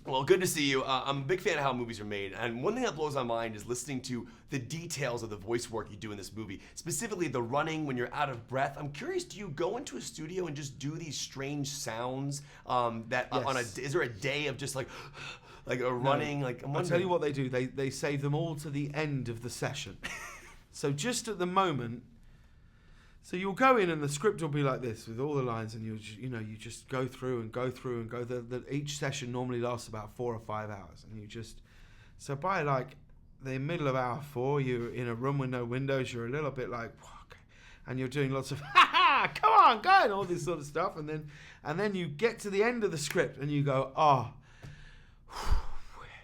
Well, good to see you. I'm a big fan of how movies are made, and one thing that blows my mind is listening to the details of the voice work you do in this movie, specifically the running when you're out of breath. I'm curious, do you go into a studio and just do these strange sounds Yes. is there a day of just like a running? Like, I'll tell you what they do. They save them all to the end of the session. So just at the moment, so you'll go in and the script will be like this with all the lines, and you just go through and go through and go. Each session normally lasts about 4 or 5 hours, and so by like the middle of hour 4, you're in a room with no windows. You're a little bit like, okay, and you're doing lots of come on, go, and all this sort of stuff, and then you get to the end of the script and you go,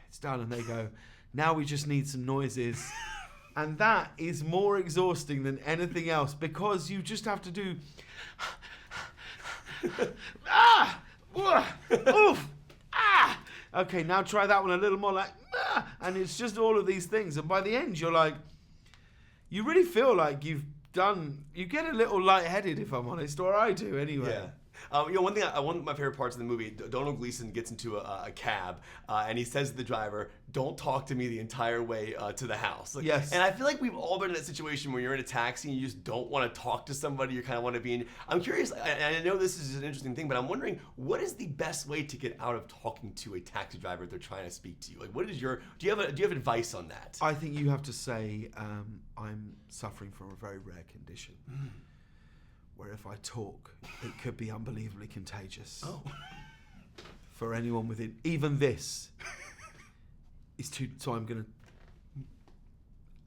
it's done, and they go, now we just need some noises. And that is more exhausting than anything else, because you just have to do oof, okay, now try that one a little more, like and it's just all of these things, and by the end you're like, you really feel like you get a little lightheaded, if I'm honest, or I do anyway. Yeah. One of my favorite parts of the movie, Domhnall Gleeson gets into a cab, and he says to the driver, "Don't talk to me the entire way to the house." Like, yes. And I feel like we've all been in that situation where you're in a taxi and you just don't want to talk to somebody. You kind of want to be in. I'm curious, and I know this is an interesting thing, but I'm wondering, what is the best way to get out of talking to a taxi driver if they're trying to speak to you? Like, what is do you have advice on that? I think you have to say, I'm suffering from a very rare condition. Where if I talk, it could be unbelievably contagious. Oh. For anyone within, even this is too. So I'm gonna.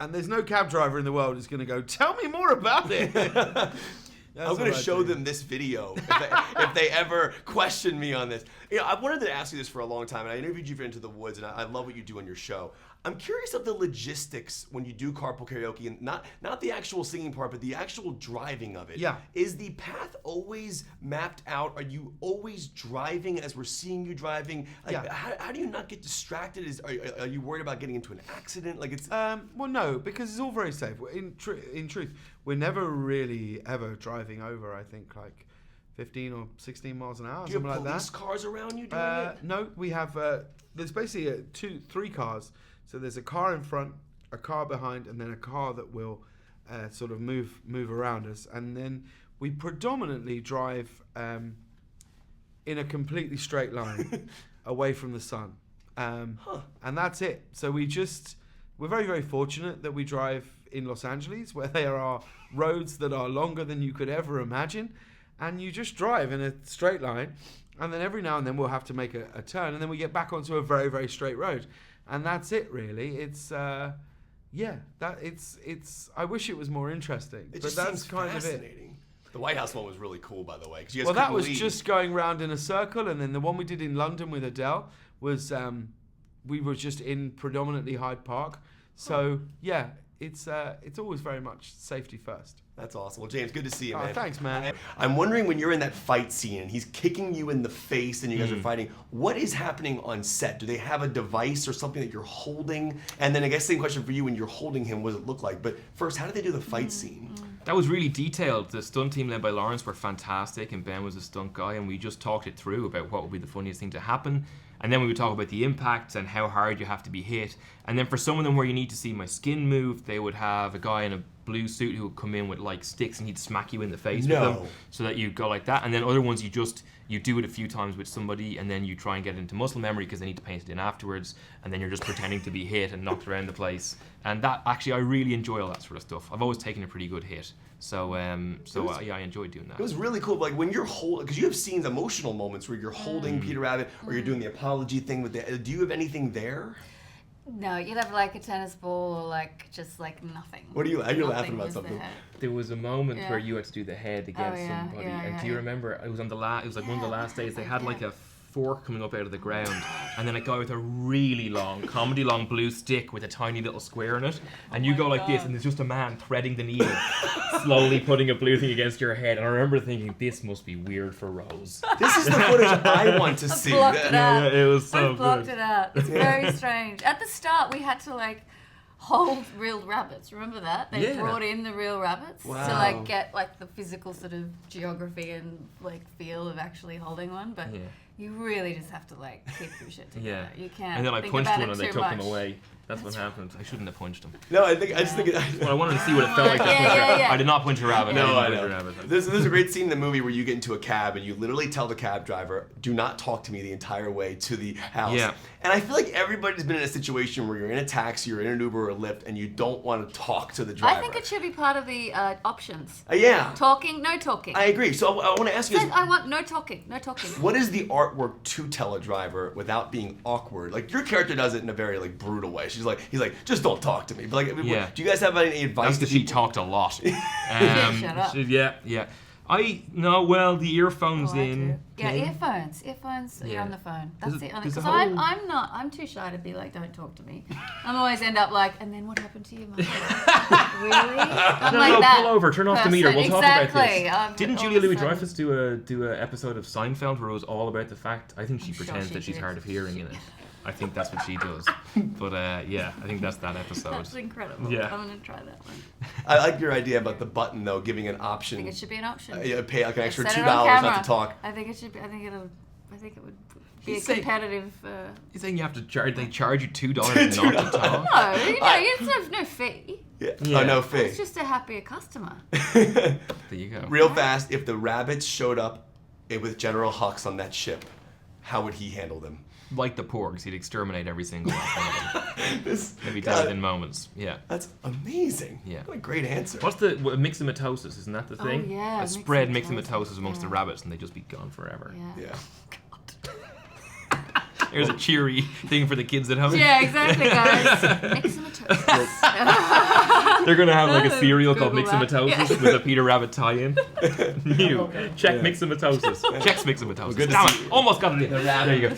And there's no cab driver in the world who's gonna go, tell me more about it. I'm going to show them this video if they ever question me on this. I wanted to ask you this for a long time, and I interviewed you for Into the Woods, and I love what you do on your show. I'm curious of the logistics when you do Carpool Karaoke, and not the actual singing part, but the actual driving of it. Yeah. Is the path always mapped out? Are you always driving as we're seeing you driving? Like, Yeah. How do you not get distracted? Are you worried about getting into an accident? Like it's. Well, no, because it's all very safe. In truth, we're never really ever driving over, I think, like 15 or 16 miles an hour, Do you something have like police that. cars around you doing it? No, we have. There's basically 3 cars. So there's a car in front, a car behind, and then a car that will sort of move around us. And then we predominantly drive in a completely straight line away from the sun. And that's it. So we're very, very fortunate that we drive in Los Angeles, where there are roads that are longer than you could ever imagine. And you just drive in a straight line. And then every now and then we'll have to make a turn, and then we get back onto a very, very straight road. And that's it, really. It's, I wish it was more interesting. It but just that's seems kind fascinating. The White House one was really cool, by the way. 'Cause you guys well, that couldn't was leave. just going round in a circle, and then the one we did in London with Adele was, we were just in predominantly Hyde Park. So, yeah, it's always very much safety first. That's awesome. Well, James, good to see you, man. Thanks, man. I'm wondering, when you're in that fight scene and he's kicking you in the face and you guys are fighting, what is happening on set? Do they have a device or something that you're holding? And then I guess same question for you, when you're holding him, what does it look like? But first, how do they do the fight scene? That was really detailed. The stunt team led by Lawrence were fantastic, and Ben was a stunt guy, and we just talked it through about what would be the funniest thing to happen. And then we would talk about the impacts and how hard you have to be hit. And then for some of them where you need to see my skin move, they would have a guy in a blue suit who would come in with like sticks, and he'd smack you in the face with them, so that you go like that. And then other ones you do it a few times with somebody, and then you try and get it into muscle memory because they need to paint it in afterwards, and then you're just pretending to be hit and knocked around the place. And that, actually, I really enjoy all that sort of stuff. I've always taken a pretty good hit. So yeah, I enjoyed doing that. It was really cool, like when you're holding, because you have scenes, emotional moments where you're holding Peter Rabbit, or you're doing the apology thing with the. Do you have anything there? No, you'd have like a tennis ball or like just like nothing. What are you? You're laughing Nothing about was something. there. There was a moment where you had to do the head against somebody, and do you remember? It was on the last. It was like one of the last days. They had like a fork coming up out of the ground, and then a guy with a really long, comedy long blue stick with a tiny little square in it, and you go like this, and there's just a man threading the needle, slowly putting a blue thing against your head. And I remember thinking, this must be weird for Rose. This is the footage I want to see. Blocked it out. It was so We've blocked good. it out. It's very strange. At the start, we had to like hold real rabbits. Remember that? They brought in the real rabbits to like get like the physical sort of geography and like feel of actually holding one. But You really just have to like keep your shit together. Yeah. You can't. And then I think punched about one it and they too took much. him away. That's what happened. I shouldn't have punched him. No, I just think. Well, I wanted to see what it felt like. Yeah. I did not punch a rabbit. No, I I didn't know. punch a rabbit. There's a great scene in the movie where you get into a cab and you literally tell the cab driver, "Do not talk to me the entire way to the house." Yeah. And I feel like everybody's been in a situation where you're in a taxi or in an Uber or a Lyft and you don't want to talk to the driver. I think it should be part of the options. Yeah. Talking, no talking. I agree. So I want to ask you, I want no talking, no talking. what is the artwork to tell a driver without being awkward? Like your character does it in a very like brutal way. He's like, just don't talk to me. But like, Yeah. do you guys have any advice? That's to because she people? talked a lot. Shut up. Yeah. The earphones Oh, I in. do. Yeah, Okay. earphones. You're Yeah. on the phone. That's There's the a- only. there's a Because whole- I'm too shy to be like, don't talk to me. I'm always end up like, and then what happened to you, Mum? Really? I'm No, like no, that pull over, turn off the meter. We'll talk exactly. about this. Didn't All Julia of a Louis-Dreyfus sudden- do a episode of Seinfeld where it was all about the fact? I think she I'm sure pretends she that she's did. hard of hearing in it. I think that's what she does. But yeah, I think that's that episode. That's incredible. Yeah. I'm gonna try that one. I like your idea about the button though, giving an option. I think it should be an option. Pay like an extra Set $2 it on not camera. to talk. I think it should be. I think it would be He's a saying- competitive. You're saying you have to charge? They charge you $2 not to talk? No, it's no fee. Yeah. Yeah. Oh no fee. It's just a happier customer. There you go. Real fast, if the rabbits showed up with General Hux on that ship, how would he handle them? Like the porgs, he'd exterminate every single last one of them. This, Maybe God, dead in moments. Yeah. that's amazing. Yeah. What a great answer. What's the myxomatosis? Isn't that the thing? Oh, yeah, A spread myxomatosis, myxomatosis amongst the yeah. rabbits, and they just be gone forever. Yeah. Yeah. Here's a cheery thing for the kids at home. Yeah, exactly, guys. Myxomatosis. They're gonna have like a cereal called Google that. myxomatosis with a Peter Rabbit tie-in. New. Check Yeah. myxomatosis. Checks myxomatosis. good to Damn see it! you. Almost got it in. There you go.